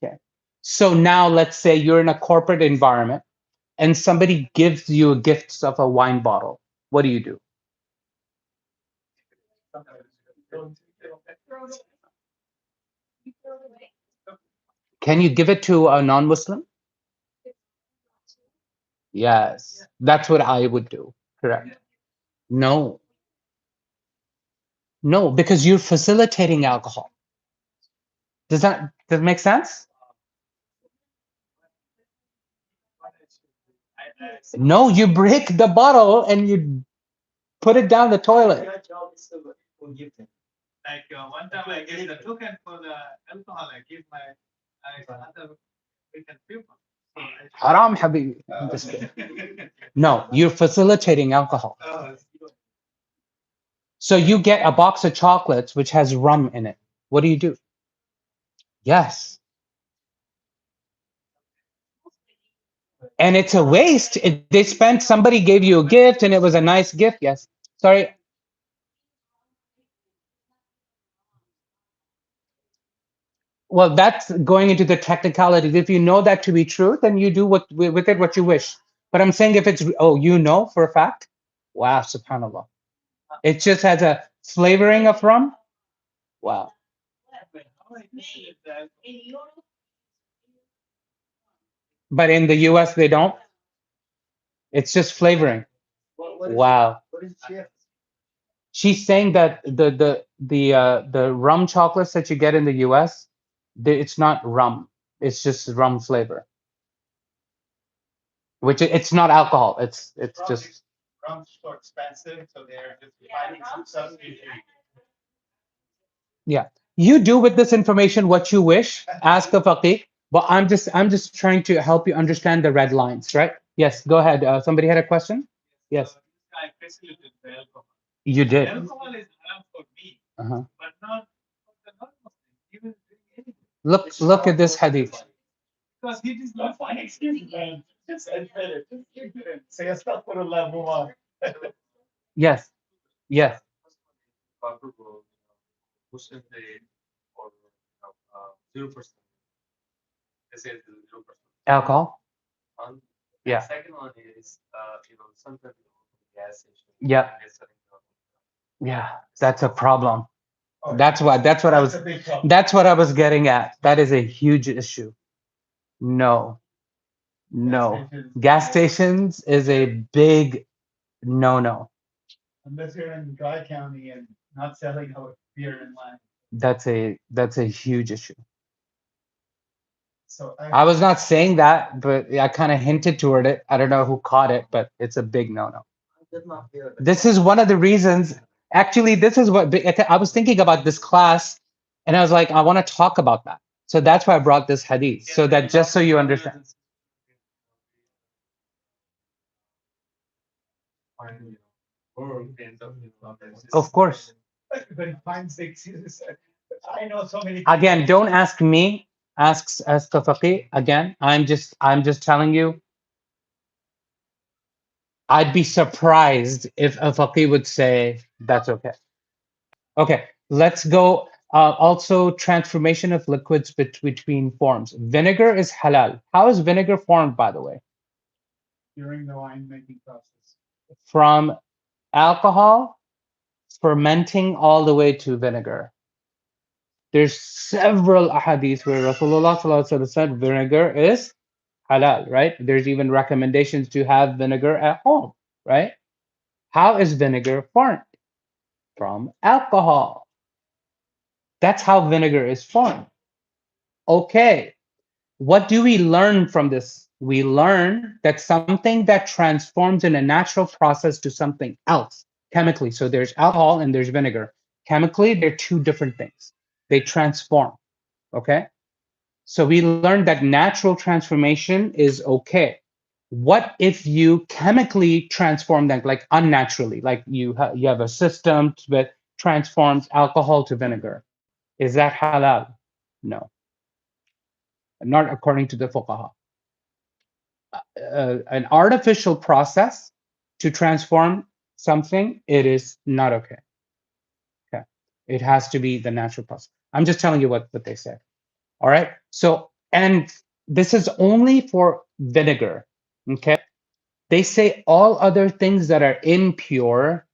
Okay. So now let's say you're in a corporate environment and somebody gives you a gift of a wine bottle. What do? Can you give it to a non-Muslim? Yes, that's what I would do. Correct. No, no, because you're facilitating alcohol. Does that make sense? No, you break the bottle and you put it down the toilet. Your job is to forgive them. Like one time I gave the token for the alcohol. I give my other weekend people. So Haram, habibi. I'm just kidding. No, you're facilitating alcohol. So you get a box of chocolates which has rum in it. What do? Yes. And it's a waste. They spent, somebody gave you a gift and it was a nice gift. Yes. Sorry. Well, that's going into the technicalities. If you know that to be true, then you do with it what you wish. But I'm saying if it's, oh, for a fact? Wow, subhanAllah. It just has a flavoring of rum? Wow. how I did it, that But in the US, they don't. It's just flavoring. What is Wow. What is chef? She's saying that the rum chocolates that you get in the US, it's not rum. It's just rum flavor, which it's not alcohol. It's just rum's so expensive, so they're just finding some substitute. yeah. You do with this information what you wish. Ask a faqih. But I'm just trying to help you understand the red lines, right? Yes. Go ahead. Somebody had a question. Yes. So this guy facilitated the alcohol. You did. Alcohol is haram for me, Uh-huh. but not for the non-Muslim. He will drink anything Look at this hadith. because he is not fine. Excuse me. Just admit it. Just admit it. Say astaghfirullah, move on. Yes. Yes. Muslim they or 0%. They say 0%. Alcohol. One. Yeah. Second one is sometimes gas station. Yeah. Yeah. That's a problem. That's what I was. That's what I was getting at. That is a huge issue. No. No. Gas stations is a big no. Unless you're in Dry County and not selling out beer in line. That's a huge issue. So I was not saying that, but I kind of hinted toward it. I don't know who caught it, but it's a big no. I did not hear that. This is one of the reasons. Actually, this is what I was thinking about this class, and I was like, I want to talk about that. So that's why I brought this hadith, so that just so you understand. Of course. But he finds the excuses. I know so many. Again, don't ask me. Ask the faqih. Again, I'm just telling you. I'd be surprised if a faqih would say that's okay. Okay, let's go. Also, transformation of liquids between forms. Vinegar is halal. How is vinegar formed, by the way? During the winemaking process. From alcohol fermenting all the way to vinegar. There's several ahadith where Rasulullah said vinegar is halal, right? There's even recommendations to have vinegar at home, right? How is vinegar formed? From alcohol. That's how vinegar is formed. Okay, what do we learn from this? We learn that something that transforms in a natural process to something else chemically. So there's alcohol and there's vinegar. Chemically, they're two different things. They transform. Okay. So we learned that natural transformation is okay. What if you chemically transform them, like unnaturally, like you have a system that transforms alcohol to vinegar? Is that halal? No, not according to the fuqaha. An artificial process to transform something, it is not okay. Okay, it has to be the natural process. I'm just telling you what they said. All right. So, and this is only for vinegar. Okay. They say all other things that are impure,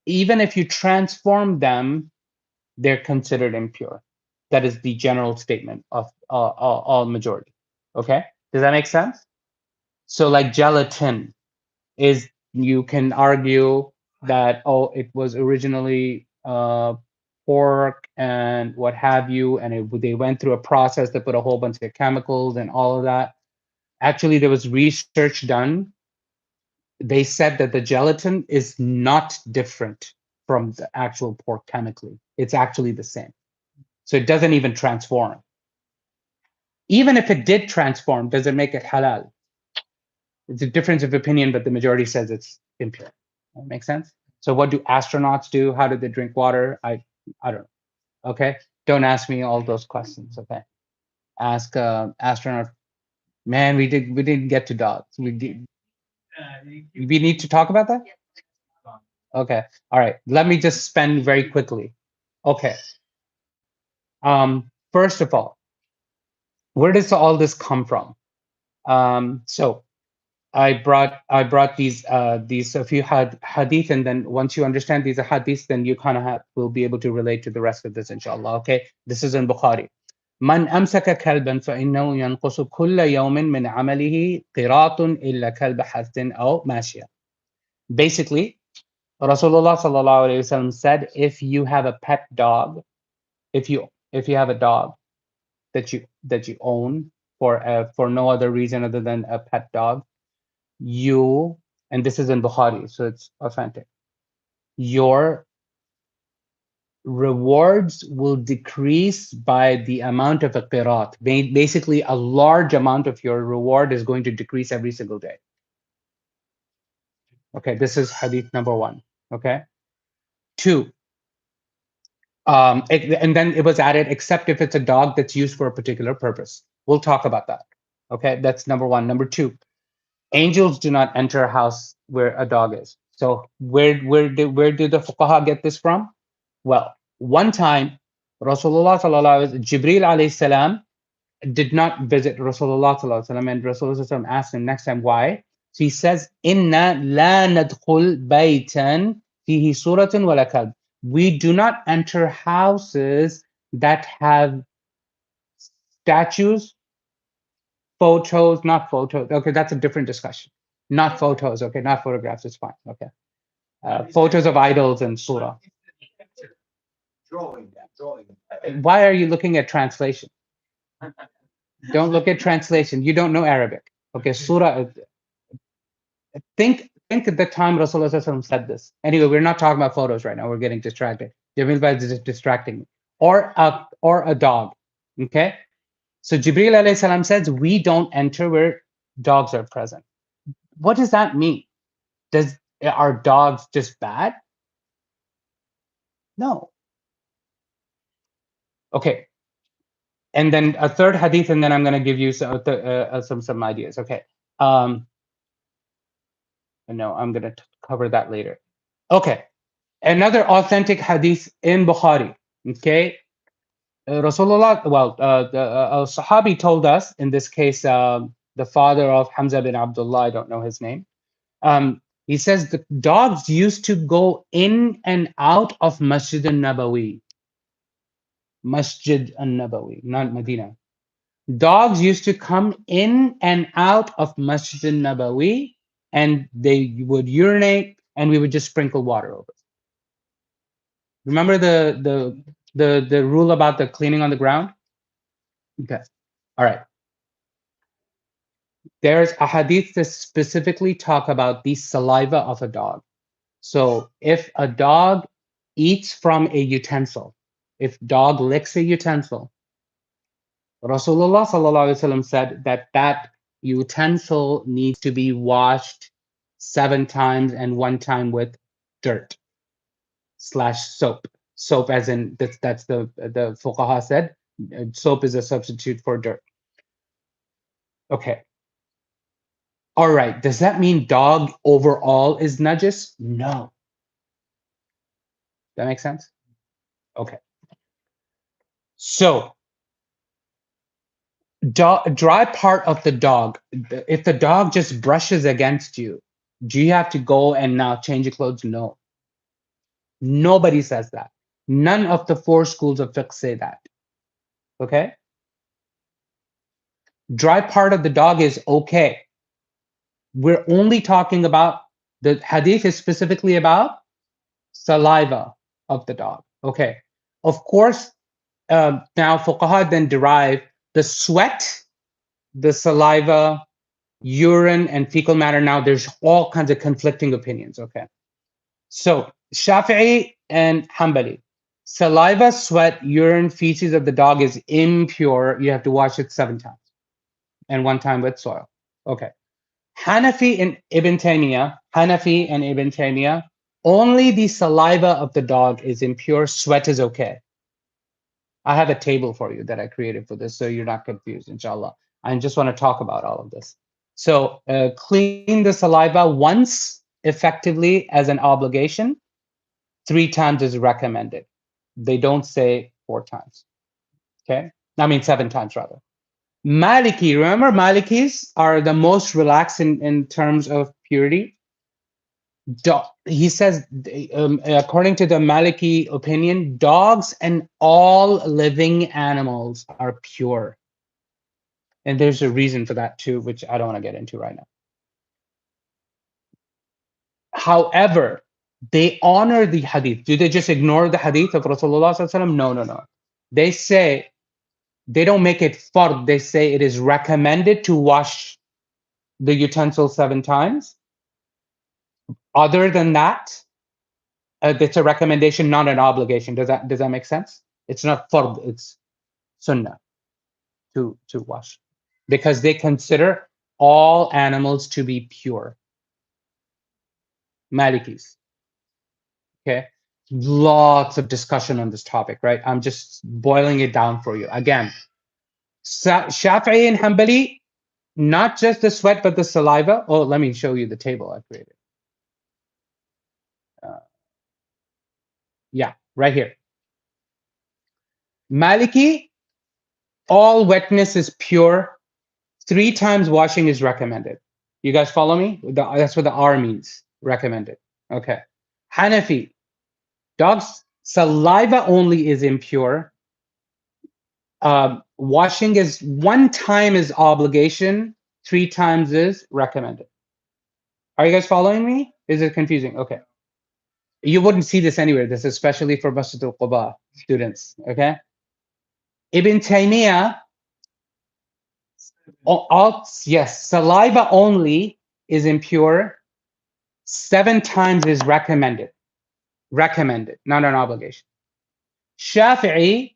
even if you transform them, they're considered impure. That is the general statement of all majority. Okay. Does that make sense? So, like gelatin is, you can argue that, oh, it was originally pork and what have you, and they went through a process that put a whole bunch of chemicals and all of that. Actually, there was research done. They said that the gelatin is not different from the actual pork chemically. It's actually the same. So it doesn't even transform. Even if it did transform, does it make it halal? It's a difference of opinion, but the majority says it's impure. That makes sense? So what do astronauts do? How do they drink water? I don't know. Okay. Don't ask me all those questions. Okay. Ask astronaut. Man, we didn't get to dogs. We need to talk about that? Okay. All right. Let me just spend very quickly. Okay. First of all, where does all this come from? So I brought these a few hadith, and then once you understand these hadiths, then you kind of will be able to relate to the rest of this, inshallah. Okay, this is in Bukhari. من أمسك كلبا فإنه ينقص كل يوم من عمله قراط إلا كلب حث أو ماشية. Basically, Rasulullah sallallahu alaihi wasallam said, if you have a pet dog, if you have a dog that you own for no other reason other than a pet dog, you, and this is in Bukhari, so it's authentic, your rewards will decrease by the amount of a qirat. Basically, a large amount of your reward is going to decrease every single day. Okay, this is hadith number 1. Okay. 2, and then it was added, except if it's a dog that's used for a particular purpose. We'll talk about that. Okay, that's number 1. Number 2, angels do not enter a house where a dog is. So where did the fuqaha get this from? Well, one time, Rasulullah Jibreel alayhi salam did not visit Rasulullah sallallahu alaihi wasallam, and Rasulullah asked him next time why. So he says, "Inna la nadkhul baytan fihi suratun wala kalb." We do not enter houses that have statues, photos, not photos. Okay, that's a different discussion. Not photos. Okay, not photographs. It's fine. Okay, photos of idols and surah. Drawing. Why are you looking at translation? Don't look at translation. You don't know Arabic. Okay, surah. Think at the time Rasulullah SAW said this. Anyway, we're not talking about photos right now. We're getting distracted. Jamil Bhai is just distracting me. Or a dog. Okay. So Jibreel alayhi salam says we don't enter where dogs are present. What does that mean? Are dogs just bad? No. Okay. And then a third hadith, and then I'm going to give you some ideas. Okay. No, I'm going to cover that later. Okay. Another authentic hadith in Bukhari. Okay, Rasulullah, well, a Sahabi told us, in this case, the father of Hamza bin Abdullah, I don't know his name. He says the dogs used to go in and out of Masjid al-Nabawi. Masjid al-Nabawi, not Medina. Dogs used to come in and out of Masjid al-Nabawi, and they would urinate, and we would just sprinkle water over. Remember the rule about the cleaning on the ground? Okay. All right. There's a hadith that specifically talk about the saliva of a dog. So if a dog eats from a utensil, if dog licks a utensil, Rasulullah sallallahu alaihi wasallam said that that utensil needs to be washed 7 times and 1 time with dirt / soap. Soap, as in that's the fuqaha said, soap is a substitute for dirt. Okay. All right. Does that mean dog overall is najis? No. That makes sense? Okay. So, dry part of the dog, if the dog just brushes against you, do you have to go and now change your clothes? No. Nobody says that. None of the 4 schools of fiqh say that. Okay? Dry part of the dog is okay. We're only talking about, the hadith is specifically about saliva of the dog. Okay. Of course, now fuqaha then derive the sweat, the saliva, urine, and fecal matter. Now there's all kinds of conflicting opinions. Okay. So Shafi'i and Hanbali, saliva, sweat, urine, feces of the dog is impure. You have to wash it 7 times and 1 time with soil. Okay. Hanafi and Ibn Taymiyyah, only the saliva of the dog is impure. Sweat is okay. I have a table for you that I created for this, so you're not confused, inshallah. I just want to talk about all of this. So clean the saliva once effectively as an obligation. 3 times is recommended. They don't say 4 times. Okay? I mean 7 times rather. Maliki, remember Malikis are the most relaxed in terms of purity. He says, according to the Maliki opinion, dogs and all living animals are pure. And there's a reason for that too, which I don't want to get into right now. However, they honor the hadith. Do they just ignore the hadith of Rasulullah sallallahu alaihi wasallam? No. They say, they don't make it fard. They say it is recommended to wash the utensil 7 times. Other than that, it's a recommendation, not an obligation. Does that make sense? It's not fard, it's sunnah to wash, because they consider all animals to be pure. Malikis. Okay. Lots of discussion on this topic, right? I'm just boiling it down for you. Again, Shafi'i and Hanbali, not just the sweat, but the saliva. Oh, let me show you the table I created. Yeah, right here. Maliki, all wetness is pure. 3 times washing is recommended. You guys follow me? That's what the R means, recommended. Okay. Hanafi, dog's saliva only is impure. Washing is 1 time is obligation, 3 times is recommended. Are you guys following me? Is it confusing? Okay. You wouldn't see this anywhere. This is especially for Masjid al-Quba students. Okay. Ibn Taymiyyah, yes, saliva only is impure. 7 times is recommended. Recommended, not an obligation. Shafi'i,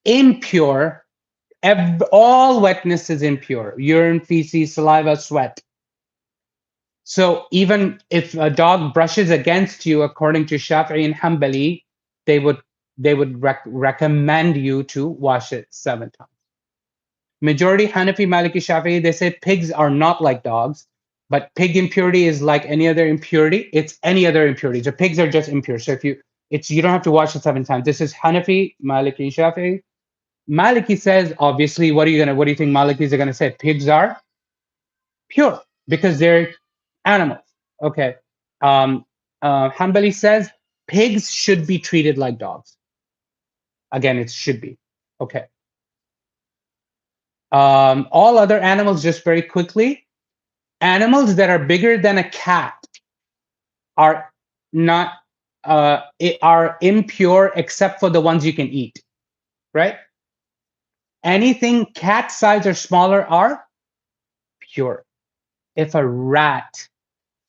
impure. All wetness is impure. Urine, feces, saliva, sweat. So even if a dog brushes against you, according to Shafi'i and Hanbali, they would recommend you to wash it 7 times. Majority Hanafi, Maliki, Shafi'i, they say pigs are not like dogs, but pig impurity is like any other impurity. It's any other impurity. The pigs are just impure. So It's you don't have to wash it 7 times. This is Hanafi, Maliki, Shafi'i. Maliki says, obviously, what do you think Malikis are gonna say? Pigs are pure because they're animals. Okay. Um, Hanbali says pigs should be treated like dogs. Again, it should be. Okay. All other animals, just very quickly, animals that are bigger than a cat are not are impure except for the ones you can eat, right? Anything cat size or smaller are pure. If a rat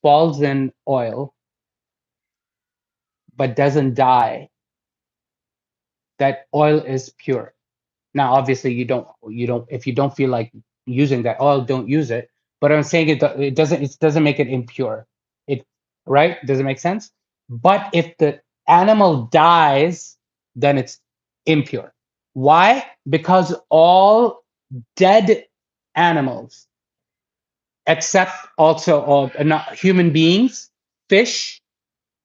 falls in oil but doesn't die, that oil is pure. Now, obviously, you don't if you don't feel like using that oil, don't use it. But I'm saying it doesn't make it impure. It right? Does it make sense? But if the animal dies, then it's impure. Why? Because all dead animals, except also all not human beings, fish,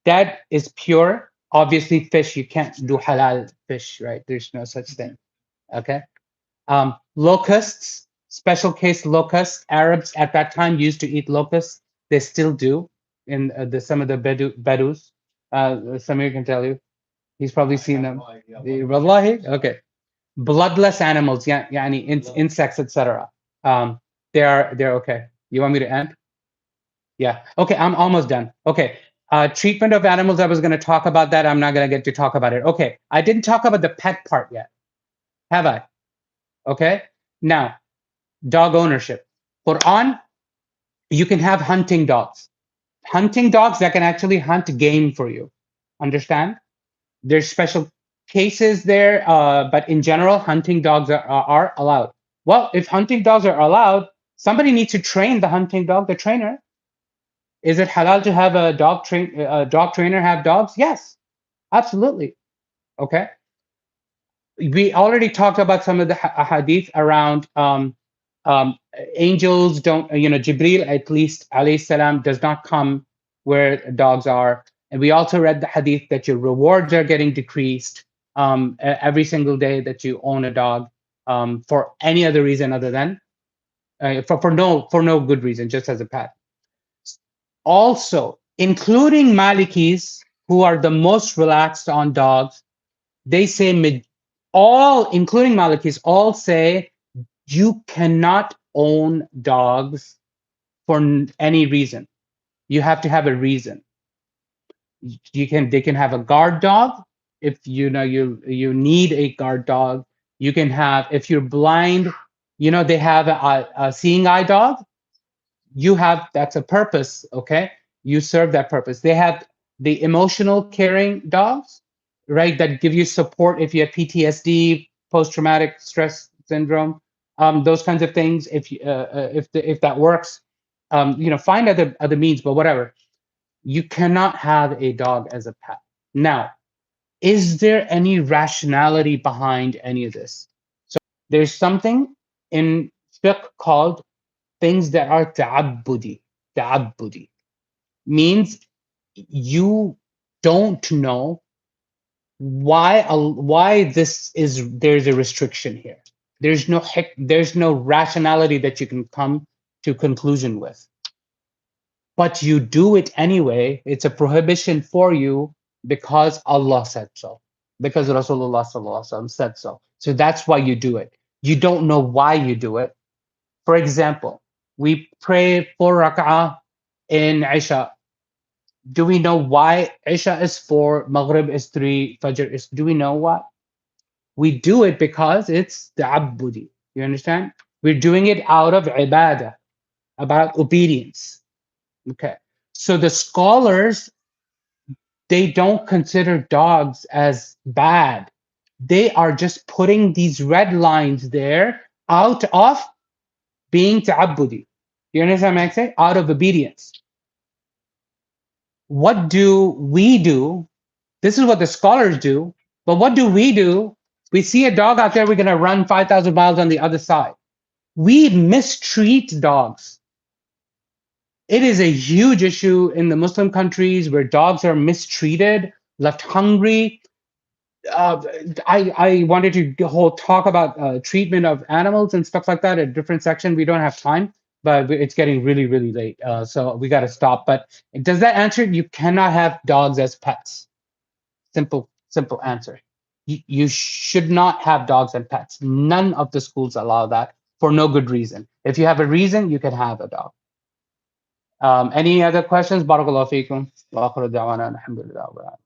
that is pure. Obviously, fish, you can't do halal fish, right? There's no such thing. Okay. Locusts, special case locusts. Arabs at that time used to eat locusts. They still do in some of the Bedous. Samir can tell you. He's probably seen them. Wallahi? Okay. Bloodless animals, yeah, yani insects, etc. They're okay. You want me to end? Yeah. Okay, I'm almost done. Okay. Treatment of animals, I was going to talk about that. I'm not going to get to talk about it. Okay. I didn't talk about the pet part yet. Have I? Okay. Now, dog ownership. Quran, you can have hunting dogs. Hunting dogs that can actually hunt game for you. Understand? There's special cases there, but in general, hunting dogs are allowed. Well, if hunting dogs are allowed, somebody needs to train the hunting dog, the trainer. Is it halal to have a dog trainer have dogs? Yes, absolutely. Okay. We already talked about some of the hadith around um, angels don't, Jibril, at least, alayhi salam, does not come where dogs are. And we also read the hadith that your rewards are getting decreased every single day that you own a dog for any other reason other than for no good reason, just as a pet. Also, including Malikis, who are the most relaxed on dogs, they say all, including Malikis, all say you cannot own dogs for any reason. You have to have a reason. They can have a guard dog if you need a guard dog. You can have, if you're blind, they have a seeing eye dog. That's a purpose. Okay, you serve that purpose. They have the emotional caring dogs, right, that give you support if you have PTSD, post-traumatic stress syndrome, those kinds of things. If that works, find other means, but whatever. You cannot have a dog as a pet. Now, is there any rationality behind any of this? So there's something in fiqh called things that are ta'abbudi. Ta'abbudi means you don't know why there's a restriction here. There's no rationality that you can come to conclusion with. But you do it anyway. It's a prohibition for you because Allah said so. Because Rasulullah sallallahu alaihi wasallam said so. So that's why you do it. You don't know why you do it. For example, we pray 4 rak'ah in Isha. Do we know why Isha is 4, Maghrib is 3, Fajr is? Do we know what? We do it because it's ta'abbudi. You understand? We're doing it out of ibadah, about obedience. Okay. So the scholars, they don't consider dogs as bad. They are just putting these red lines there out of being ta'abbudi. You understand what I'm saying? Out of obedience. What do we do? This is what the scholars do. But what do? We see a dog out there, we're going to run 5,000 miles on the other side. We mistreat dogs. It is a huge issue in the Muslim countries where dogs are mistreated. left hungry. I wanted to whole talk about treatment of animals and stuff like that at different section. We don't have time, but it's getting really, really late. So we got to stop. But does that answer? You cannot have dogs as pets. Simple answer. You should not have dogs and pets. None of the schools allow that for no good reason. If you have a reason, you can have a dog. Any other questions? Barakallahu feekum. Wa akhiru da'wana alhamdulillah.